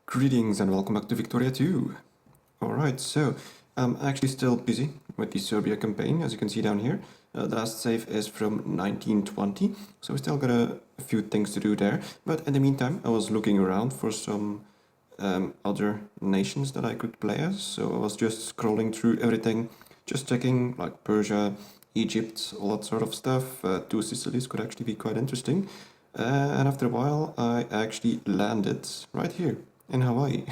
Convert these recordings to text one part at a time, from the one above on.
Greetings and welcome back to Victoria 2. Alright, so I'm actually still busy with the Serbia campaign, as you can see down here. The last save is from 1920, so we still got a few things to do there. But in the meantime, I was looking around for some other nations that I could play as. So I was just scrolling through everything, just checking like Persia, Egypt, all that sort of stuff. Two Sicilies could actually be quite interesting. And after a while, I actually landed right here in Hawaii.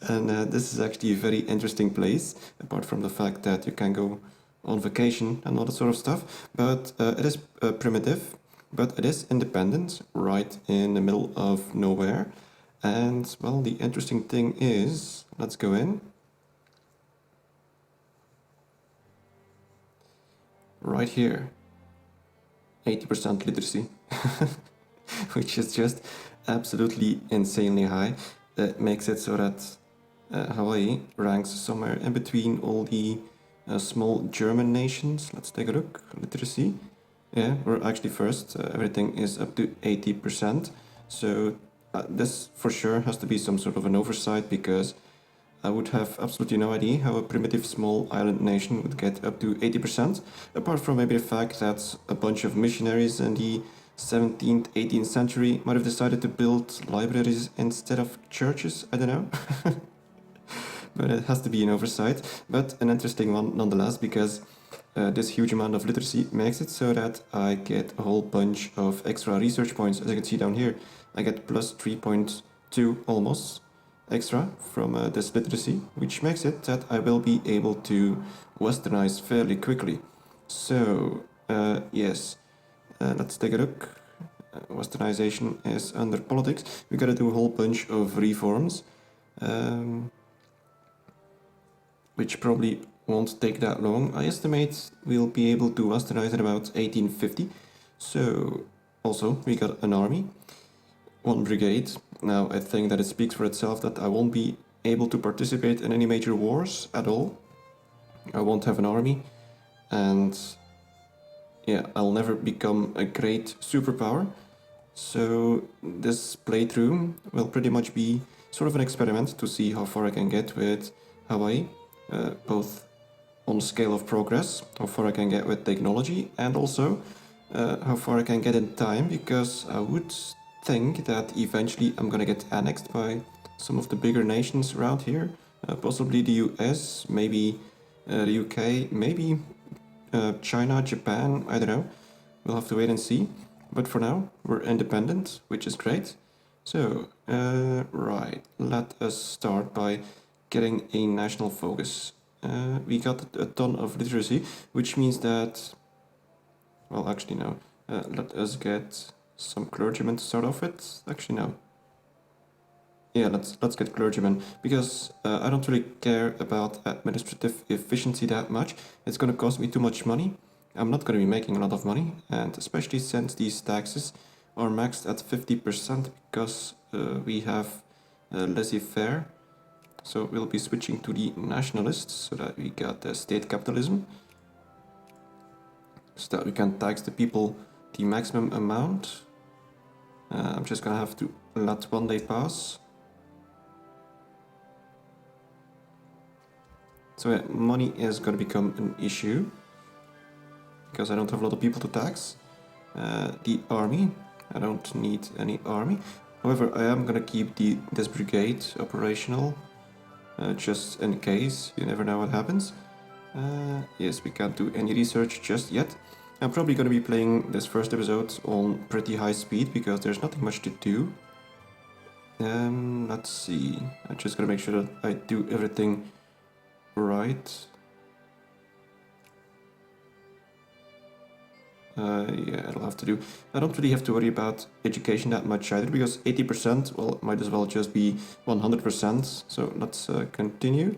And this is actually a very interesting place, apart from the fact that you can go on vacation and all that sort of stuff. But it is primitive, but it is independent, right in the middle of nowhere. And, well, the interesting thing is, let's go in. Right here, 80% literacy, which is just absolutely insanely high. That makes it so that Hawaii ranks somewhere in between all the small German nations. Let's take a look. Literacy. Yeah, we're actually first. Everything is up to 80%. So this for sure has to be some sort of an oversight, because I would have absolutely no idea how a primitive small island nation would get up to 80%, apart from maybe the fact that a bunch of missionaries in the 17th, 18th century might have decided to build libraries instead of churches. I don't know. But it has to be an oversight. But an interesting one nonetheless, because this huge amount of literacy makes it so that I get a whole bunch of extra research points. As you can see down here, I get plus 3.2 almost extra from this literacy, which makes it that I will be able to westernize fairly quickly. So, yes, let's take a look. Westernization is under politics. We gotta do a whole bunch of reforms, which probably won't take that long. I estimate we'll be able to westernize in about 1850. So, also, we got an army, one brigade. Now, I think that it speaks for itself that I won't be able to participate in any major wars at all. I won't have an army, and yeah, I'll never become a great superpower. So this playthrough will pretty much be sort of an experiment to see how far I can get with Hawaii, both on scale of progress, how far I can get with technology, and also how far I can get in time, because I would think that eventually I'm gonna get annexed by some of the bigger nations around here, possibly the US, maybe the UK, maybe China, Japan, I don't know. We'll have to wait and see. But for now, we're independent, which is great. So, right, let us start by getting a national focus. We got a ton of literacy, which means that, well, actually no. Let us get some clergymen to start off with. Actually, no. Yeah, let's get clergymen, because I don't really care about administrative efficiency that much. It's gonna cost me too much money. I'm not gonna be making a lot of money, and especially since these taxes are maxed at 50%, because we have laissez-faire. So we'll be switching to the nationalists, so that we got state capitalism, so that we can tax the people the maximum amount. I'm just gonna have to let one day pass. So yeah, money is going to become an issue, because I don't have a lot of people to tax. The army, I don't need any army. However, I am going to keep this brigade operational, just in case. You never know what happens. Yes, we can't do any research just yet. I'm probably going to be playing this first episode on pretty high speed, because there's nothing much to do. Let's see. I'm just going to make sure that I do everything right. Yeah, it'll have to do. I don't really have to worry about education that much either, because 80%, well, it might as well just be 100%. So let's continue.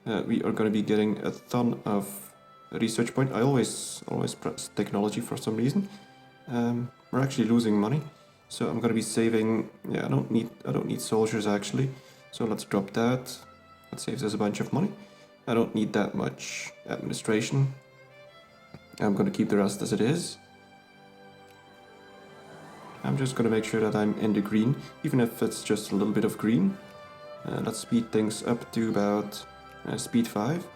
We are going to be getting a ton of research points. I always press technology for some reason. We're actually losing money, so I'm going to be saving. Yeah, I don't need soldiers actually. So let's drop that. That saves us a bunch of money. I don't need that much administration. I'm going to keep the rest as it is. I'm just gonna make sure that I'm in the green, even if it's just a little bit of green. Let's speed things up to about speed 5.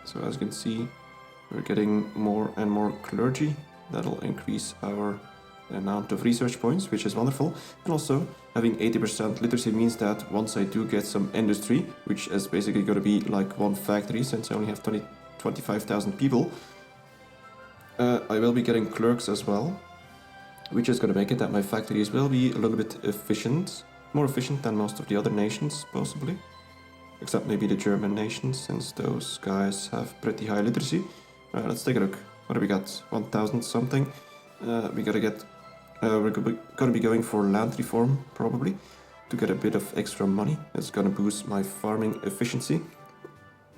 So as you can see, we're getting more and more clergy. That'll increase our amount of research points, which is wonderful. And also, having 80% literacy means that once I do get some industry, which is basically going to be like one factory, since I only have 25,000 people, I will be getting clerks as well, which is going to make it that my factories will be a little bit efficient, more efficient than most of the other nations, possibly. Except maybe the German nations, since those guys have pretty high literacy. Let's take a look. What do we got? 1,000 something. We gotta get... we're gonna be going for land reform, probably, to get a bit of extra money. It's gonna boost my farming efficiency.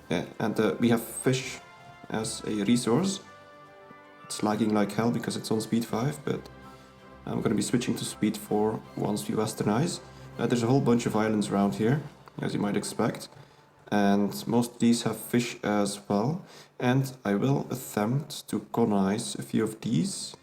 Yeah, and we have fish as a resource. It's lagging like hell because it's on speed 5, but I'm gonna be switching to speed 4 once we westernize. There's a whole bunch of islands around here, as you might expect, and most of these have fish as well, and I will attempt to colonize a few of these,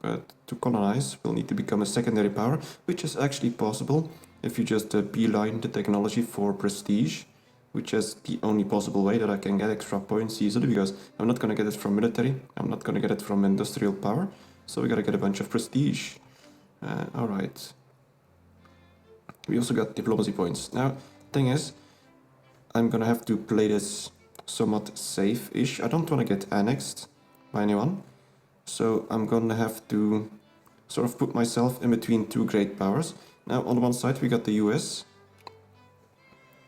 but to colonize we'll need to become a secondary power, which is actually possible if you just beeline the technology for prestige, which is the only possible way that I can get extra points easily, because I'm not going to get it from military, I'm not going to get it from industrial power, so we gotta get a bunch of prestige. Alright. We also got diplomacy points. Now, thing is, I'm gonna have to play this somewhat safe-ish. I don't want to get annexed by anyone, so I'm gonna have to sort of put myself in between two great powers. Now, on the one side we got the US.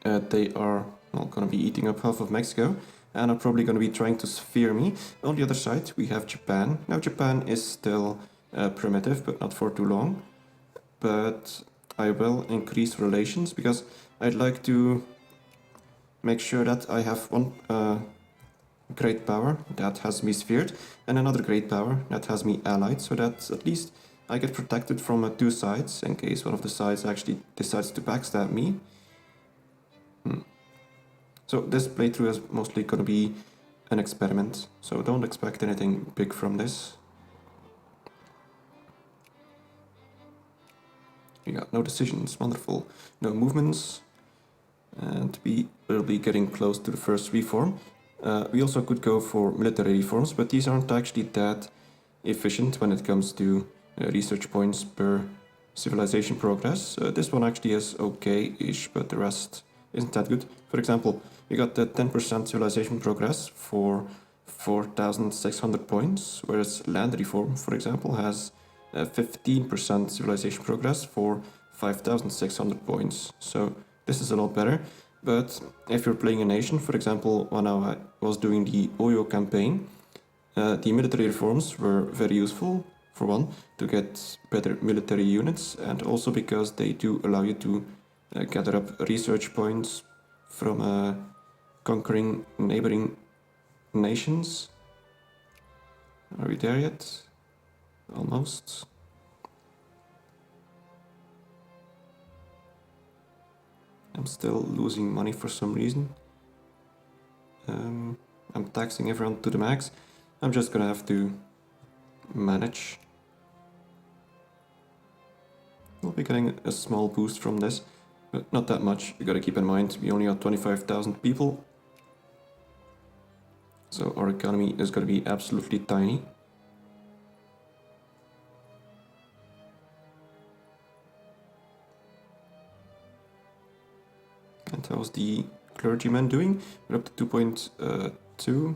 They are well, gonna be eating up half of Mexico, and are probably gonna be trying to sphere me. On the other side we have Japan. Now, Japan is still primitive, but not for too long. But I will increase relations because I'd like to make sure that I have one great power that has me sphered and another great power that has me allied, so that at least I get protected from two sides in case one of the sides actually decides to backstab me. So this playthrough is mostly going to be an experiment, so don't expect anything big from this. We got no decisions, wonderful. No movements, and we will be getting close to the first reform. We also could go for military reforms, but these aren't actually that efficient when it comes to research points per civilization progress. This one actually is okay-ish, but the rest isn't that good. For example, we got the 10% civilization progress for 4,600 points, whereas land reform, for example, has 15% civilization progress for 5,600 points. So this is a lot better. But if you're playing a nation, for example, when I was doing the Oyo campaign, the military reforms were very useful. For one, to get better military units, and also because they do allow you to gather up research points from conquering neighboring nations. Are we there yet? Almost. I'm still losing money for some reason. I'm taxing everyone to the max. I'm just gonna have to manage. We'll be getting a small boost from this, but not that much. You gotta keep in mind, we only got 25,000 people. So our economy is gonna be absolutely tiny. And how's the clergyman doing? We're up to 2.2.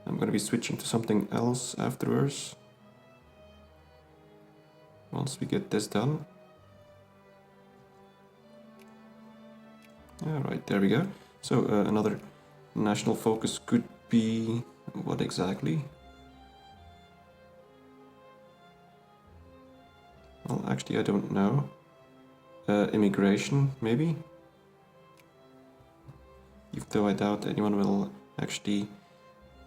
I'm gonna be switching to something else afterwards, once we get this done. Alright, there we go. So another national focus could be... what exactly? Well, actually I don't know. Immigration, maybe? Even though I doubt anyone will actually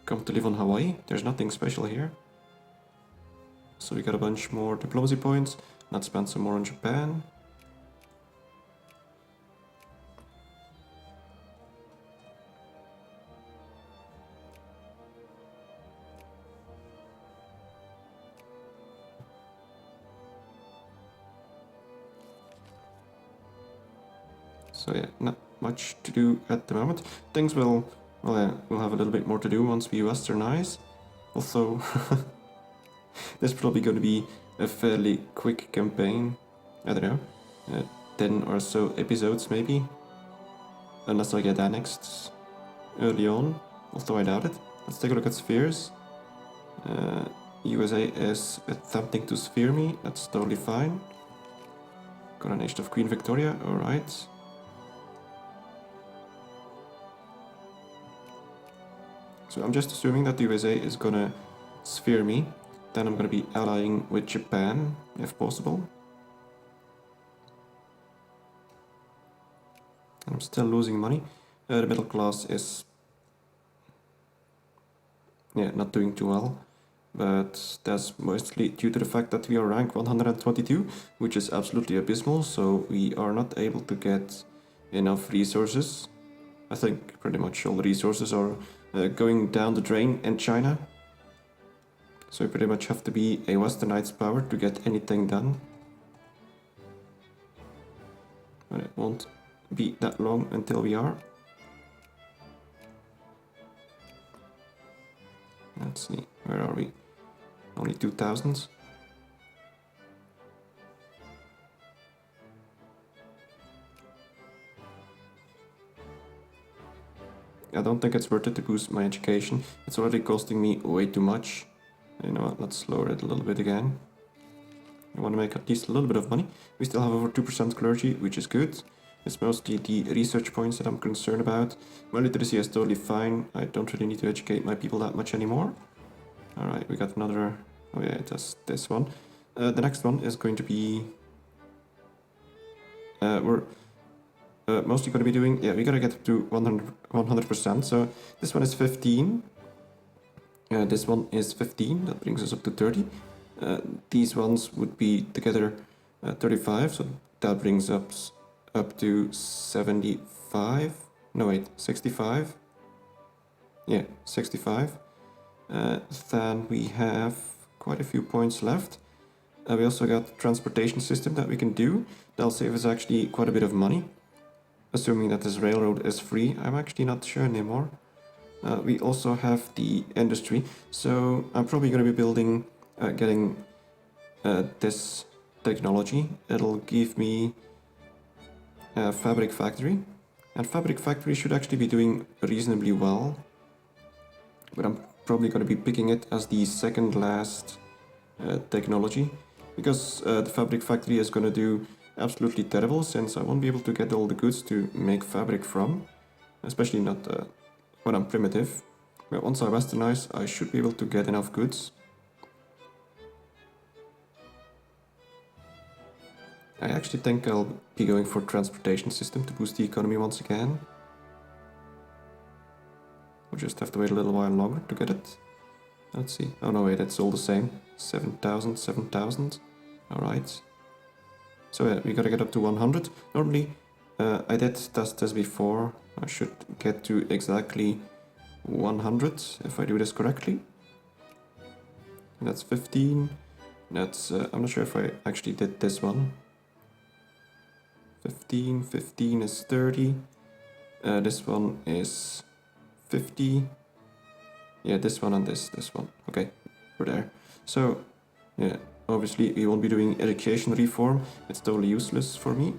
come to live on Hawaii. There's nothing special here. So we got a bunch more diplomacy points. Let's spend some more on Japan. So yeah, not much to do at the moment. Things will, well, yeah, we'll have a little bit more to do once we westernize. Also, this is probably going to be a fairly quick campaign. I don't know, 10 or so episodes maybe, unless I get annexed early on, although I doubt it. Let's take a look at spheres. USA is attempting to sphere me, that's totally fine. Coronation of Queen Victoria, alright. So I'm just assuming that the USA is gonna sphere me, then I'm gonna be allying with Japan, if possible. I'm still losing money. The middle class is, yeah, not doing too well. But that's mostly due to the fact that we are rank 122, which is absolutely abysmal, so we are not able to get enough resources. I think pretty much all the resources are going down the drain in China. So we pretty much have to be a westernized power to get anything done. But it won't be that long until we are. Let's see, where are we? Only 2,000. I don't think it's worth it to boost my education. It's already costing me way too much. You know what, let's lower it a little bit again. I want to make at least a little bit of money. We still have over 2% clergy, which is good. It's mostly the research points that I'm concerned about. My literacy is totally fine. I don't really need to educate my people that much anymore. Alright, we got another... Oh yeah, that's this one. The next one is going to be... we're mostly going to be doing... Yeah, we gotta get up to 100%. So this one is 15. This one is 15. That brings us up to 30. These ones would be together 35. So that brings us up to 75. No, wait, 65. Yeah, 65. Then we have quite a few points left. We also got transportation system that we can do. That'll save us actually quite a bit of money. Assuming that this railroad is free, I'm actually not sure anymore. We also have the industry, so I'm probably going to be building, getting this technology. It'll give me a fabric factory, and fabric factory should actually be doing reasonably well. But I'm probably going to be picking it as the second last technology, because the fabric factory is going to do absolutely terrible, since I won't be able to get all the goods to make fabric from, especially not when I'm primitive. But once I westernize, I should be able to get enough goods. I actually think I'll be going for transportation system to boost the economy once again. We'll just have to wait a little while longer to get it. Let's see. Oh no, wait, it's all the same. 7,000, 7,000. Alright. So yeah, we gotta get up to 100. Normally, I did test this before. I should get to exactly 100 if I do this correctly. That's 15. That's, I'm not sure if I actually did this one. 15, 15 is 30. This one is 50. Yeah, this one and this one. Okay, we're there. So, yeah, obviously we won't be doing education reform. It's totally useless for me.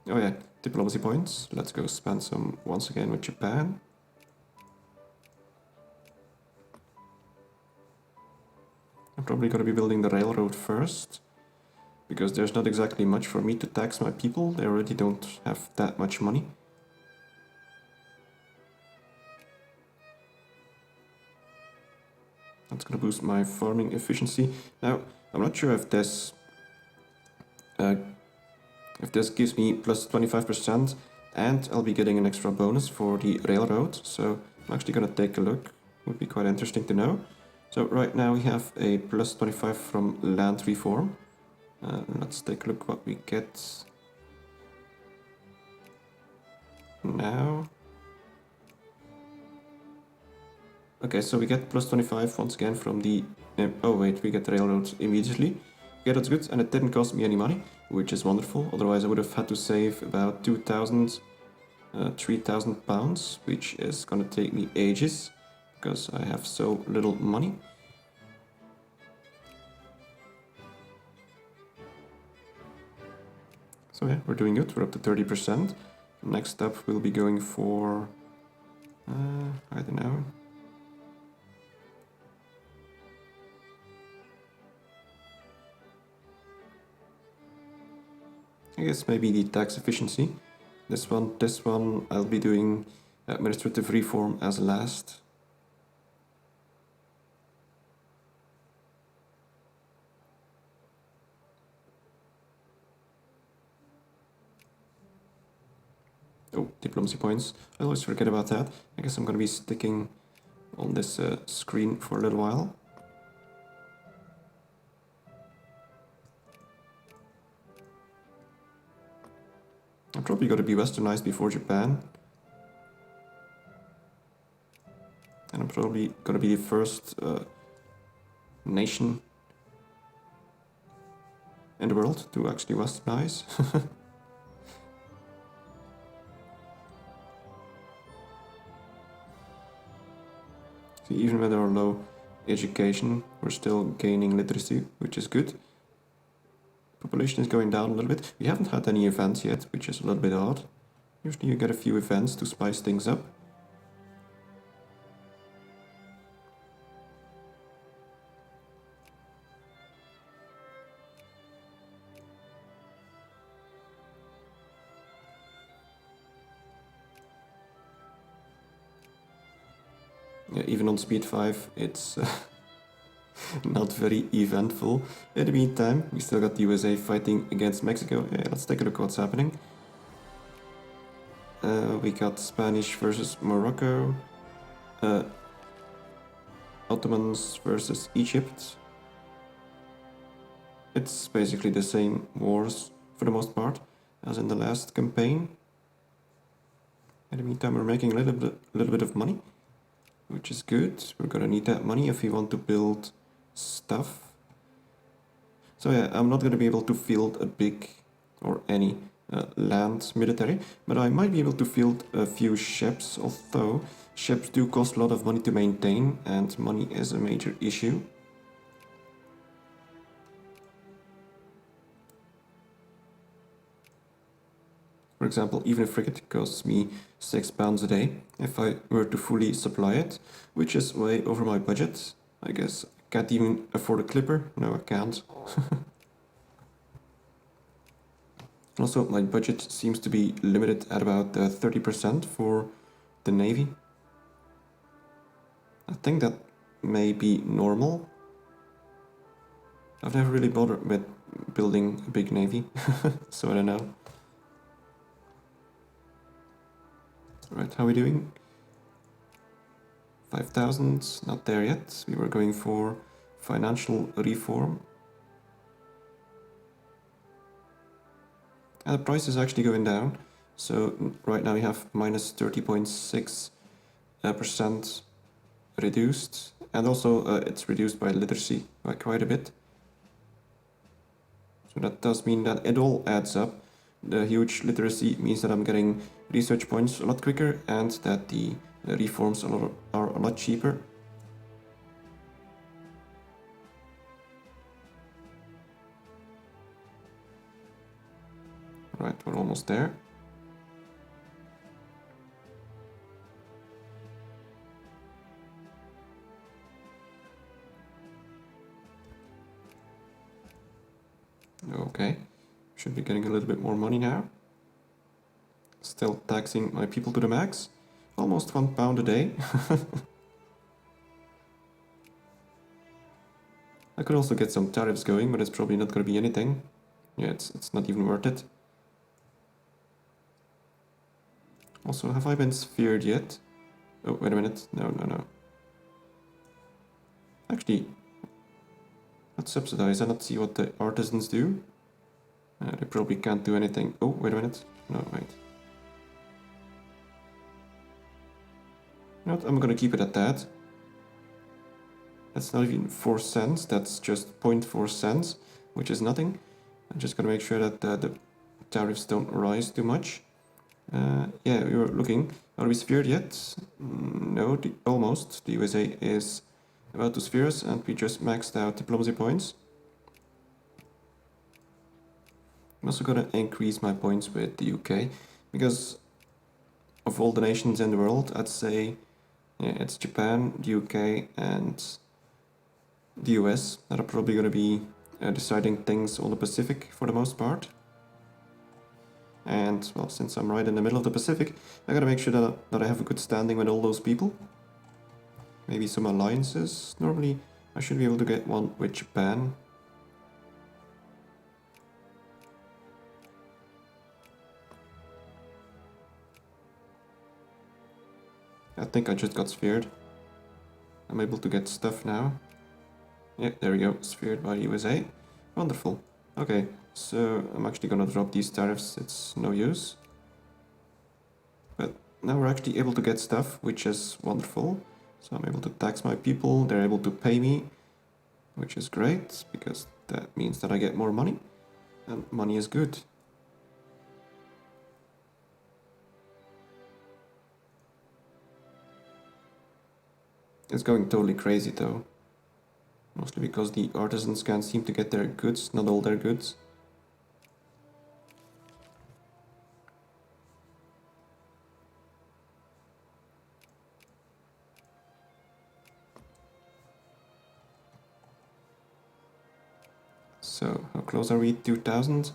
Oh yeah, diplomacy points. Let's go spend some once again with Japan. I'm probably going to be building the railroad first, because there's not exactly much for me to tax my people. They already don't have that much money. That's going to boost my farming efficiency. Now, I'm not sure if this gives me plus 25%, and I'll be getting an extra bonus for the railroad. So I'm actually going to take a look. Would be quite interesting to know. So right now we have a plus 25 from land reform. Let's take a look what we get now. Okay, so we get plus 25 once again from the... oh wait, we get the railroads immediately. yeah, that's good, and it didn't cost me any money, which is wonderful. Otherwise I would have had to save about 2,000, 3,000 pounds, which is gonna take me ages, because I have so little money. So yeah, we're doing good, we're up to 30%. Next up we'll be going for, I don't know. I guess maybe the tax efficiency. This one I'll be doing administrative reform as last. Oh, diplomacy points. I always forget about that. I guess I'm gonna be sticking on this screen for a little while. I'm probably gonna be westernized before Japan. And I'm probably gonna be the first nation in the world to actually westernize. See, even with our low education, we're still gaining literacy, which is good. Population is going down a little bit. We haven't had any events yet, which is a little bit odd. Usually you get a few events to spice things up. Yeah, even on speed 5, it's not very eventful. In the meantime, we still got the USA fighting against Mexico. Yeah, let's take a look what's happening. We got Spanish versus Morocco, Ottomans versus Egypt. It's basically the same wars for the most part as in the last campaign. In the meantime, we're making a little bit of money, which is good. We're gonna need that money if we want to build stuff. So yeah, I'm not gonna be able to field a big or any land military, but I might be able to field a few ships, although ships do cost a lot of money to maintain, and money is a major issue. For example, even a frigate costs me £6 a day if I were to fully supply it, which is way over my budget. I guess I can't even afford a clipper. No, I can't. Also, my budget seems to be limited at about 30% for the Navy. I think that may be normal. I've never really bothered with building a big Navy, so I don't know. Right, how are we doing? 5,000, not there yet. We were going for financial reform. And the price is actually going down. So right now we have minus 30.6% reduced. And also it's reduced by literacy by quite a bit. So that does mean that it all adds up. The huge literacy means that I'm getting research points a lot quicker and that the reforms are a lot cheaper. Right, we're almost there. Okay, should be getting a little bit more money now. Still taxing my people to the max. Almost £1 a day. I could also get some tariffs going, but it's probably not going to be anything. Yeah, it's not even worth it. Also, have I been sphered yet? Oh, wait a minute. No. Actually, let's subsidize and let's see what the artisans do. They probably can't do anything. Oh, wait a minute. No, wait. You know what? I'm gonna keep it at that. That's not even 4 cents, that's just 0.4 cents. which is nothing. I'm just gonna make sure that the tariffs don't rise too much. Yeah, we were looking. Are we sphered yet? No, almost. The USA is about to sphere us, and we just maxed out diplomacy points. I'm also gonna increase my points with the UK, because of all the nations in the world, I'd say yeah, it's Japan, the UK, and the US that are probably gonna be deciding things on the Pacific for the most part. And, well, since I'm right in the middle of the Pacific, I gotta make sure that I have a good standing with all those people. Maybe some alliances. Normally, I should be able to get one with Japan. I think I just got sphered. I'm able to get stuff now. Yeah, there we go, sphered by the USA. Wonderful. Okay, so I'm actually gonna drop these tariffs, it's no use. But now we're actually able to get stuff, which is wonderful. So I'm able to tax my people, they're able to pay me, which is great, because that means that I get more money, and money is good. It's going totally crazy though. Mostly because the artisans can't seem to get their goods, not all their goods. So, how close are we? 2000?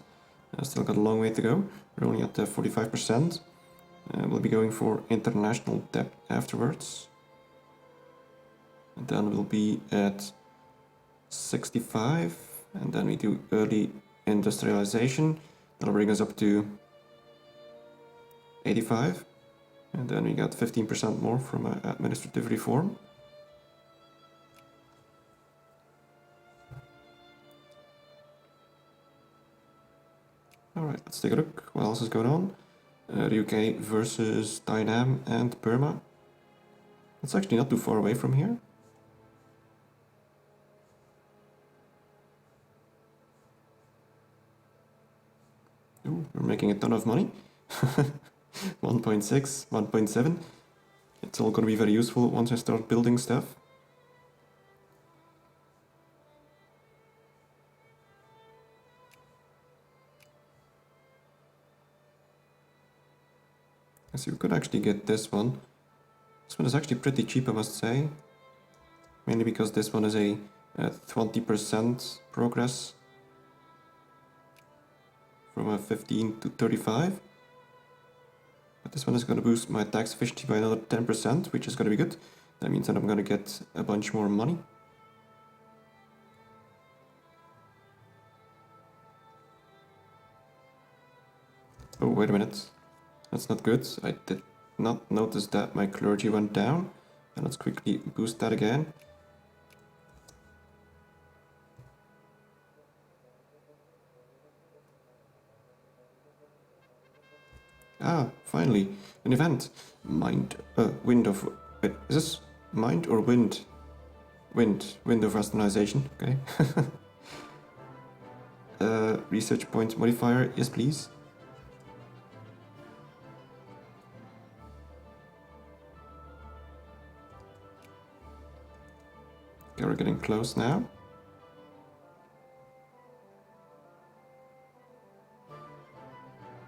Still got a long way to go. We're only at 45%. We'll be going for international debt afterwards. And then we'll be at 65. And then we do early industrialization. That'll bring us up to 85. And then we got 15% more from administrative reform. Alright, let's take a look. What else is going on? The UK versus Thailand and Burma. It's actually not too far away from here. Ooh, we're making a ton of money. 1.6, 1.7. It's all going to be very useful once I start building stuff. So you could actually get this one. This one is actually pretty cheap, I must say. Mainly because this one is a 20% progress from a 15 to 35. But this one is going to boost my tax efficiency by another 10%, which is going to be good. That means that I'm going to get a bunch more money. Oh, wait a minute. That's not good. I did not notice that my clergy went down. And let's quickly boost that again. Ah, finally, an event. Wind of... Wait, is this mind or wind? Wind of rationalization, okay. Research point modifier, yes please. Okay, we're getting close now.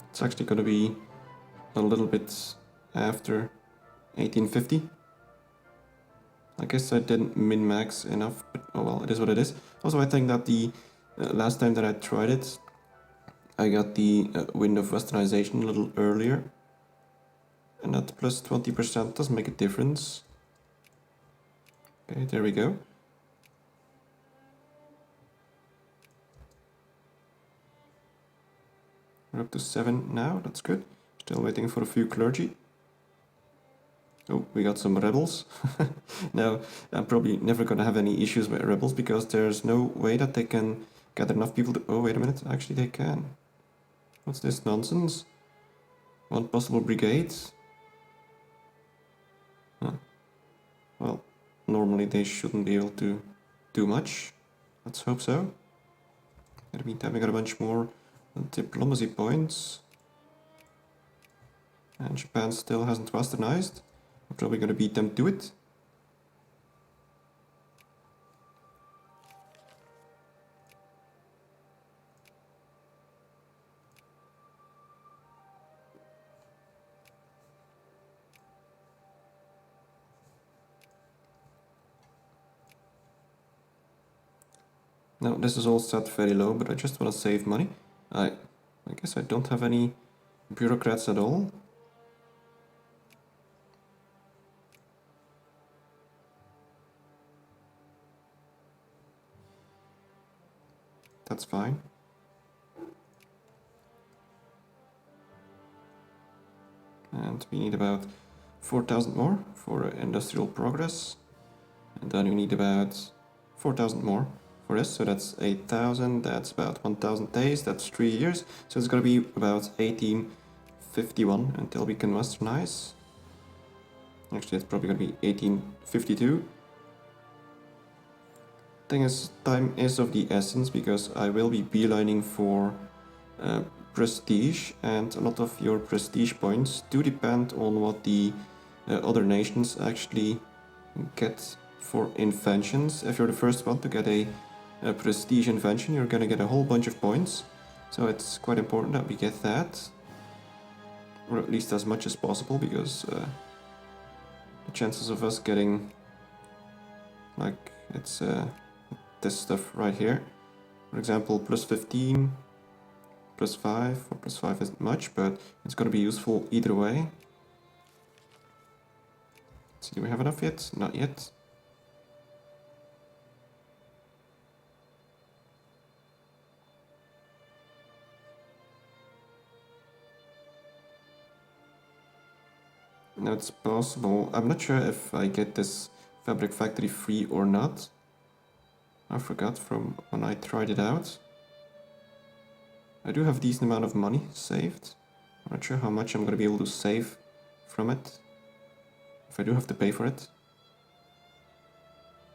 It's actually gonna be a little bit after 1850. I guess I didn't min-max enough, but oh well, it is what it is. Also, I think that the last time that I tried it, I got the wind of westernization a little earlier. And that plus 20% does make a difference. Okay, there we go. We're up to 7 now, that's good. Still waiting for a few clergy. Oh, we got some rebels. Now, I'm probably never gonna have any issues with rebels because there's no way that they can gather enough people to... Oh, wait a minute, actually they can. What's this nonsense? One possible brigade? Huh. Well, normally they shouldn't be able to do much. Let's hope so. In the meantime, we got a bunch more diplomacy points. And Japan still hasn't westernized. We're probably gonna beat them to it. Now this is all set very low, but I just want to save money. I guess I don't have any bureaucrats at all. That's fine. And we need about 4,000 more for industrial progress. And then we need about 4,000 more for this. So that's 8,000, that's about 1,000 days, that's 3 years. So it's gonna be about 1851 until we can westernize. Actually, it's probably gonna be 1852. Thing is, time is of the essence because I will be beelining for prestige, and a lot of your prestige points do depend on what the other nations actually get for inventions. If you're the first one to get a prestige invention, you're gonna get a whole bunch of points. So it's quite important that we get that, or at least as much as possible, because the chances of us getting, like, it's this stuff right here, for example, plus 15, plus 5, or plus 5 isn't much, but it's gonna be useful either way. Let's see, do we have enough yet? Not yet. Now it's possible. I'm not sure if I get this fabric factory free or not. I forgot from when I tried it out. I do have a decent amount of money saved. I'm not sure how much I'm going to be able to save from it, if I do have to pay for it.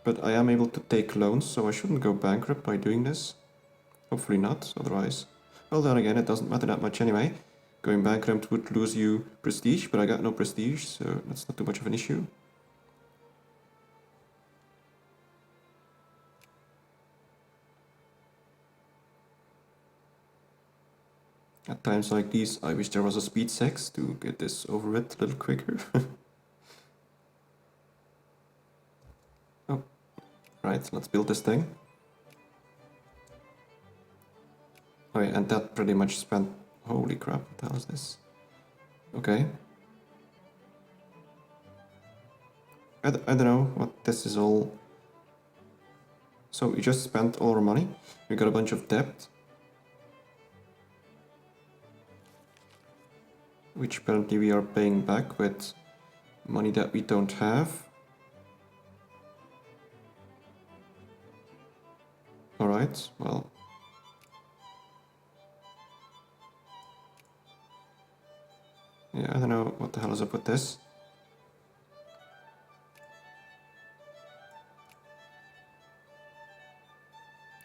But I am able to take loans, so I shouldn't go bankrupt by doing this. Hopefully not, otherwise... Well, then again, it doesn't matter that much anyway. Going bankrupt would lose you prestige, but I got no prestige, so that's not too much of an issue. At times like these, I wish there was a speed sex to get this over with a little quicker. Oh, right, let's build this thing. Oh yeah, and that pretty much spent... Holy crap, what the hell is this? Okay. I don't know what this is all... So we just spent all our money, we got a bunch of debt, which apparently we are paying back with money that we don't have. Alright, well... Yeah, I don't know what the hell is up with this.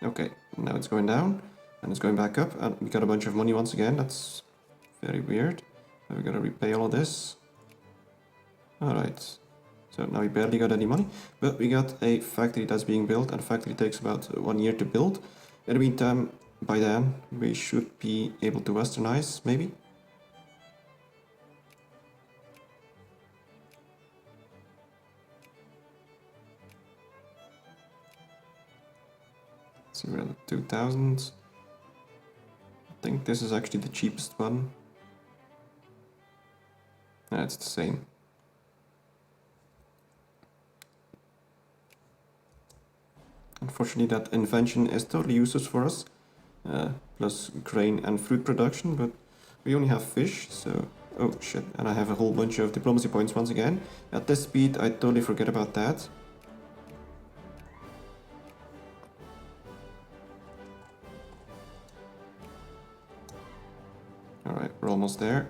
Okay, now it's going down, and it's going back up, and we got a bunch of money once again. That's very weird. Now we gotta repay all of this. Alright, so now we barely got any money, but we got a factory that's being built, and a factory takes about 1 year to build. In the meantime, by then, we should be able to westernize, maybe? So we're at 2000. I think this is actually the cheapest one. Yeah, it's the same. Unfortunately, that invention is totally useless for us, plus grain and fruit production, but we only have fish, so... Oh shit, and I have a whole bunch of diplomacy points once again. At this speed, I totally forget about that. Alright, we're almost there.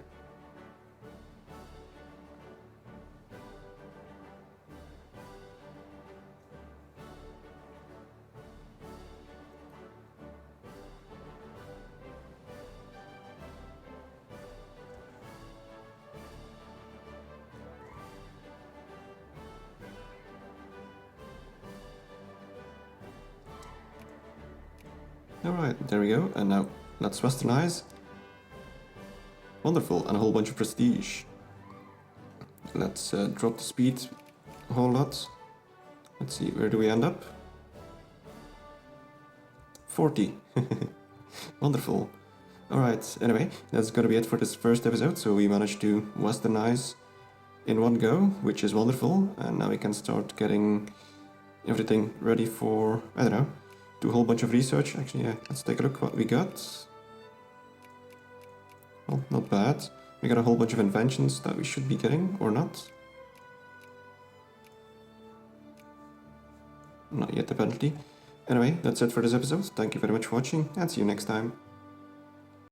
Alright, there we go. And now let's westernize. Wonderful, and a whole bunch of prestige. Let's drop the speed a whole lot. Let's see, where do we end up? 40. Wonderful. Alright, anyway, that's gonna be it for this first episode. So we managed to westernize in one go, which is wonderful. And now we can start getting everything ready for, I don't know, do a whole bunch of research. Actually, yeah, let's take a look what we got. Well, not bad. We got a whole bunch of inventions that we should be getting, or not. Not yet, apparently. Anyway, that's it for this episode. Thank you very much for watching, and see you next time.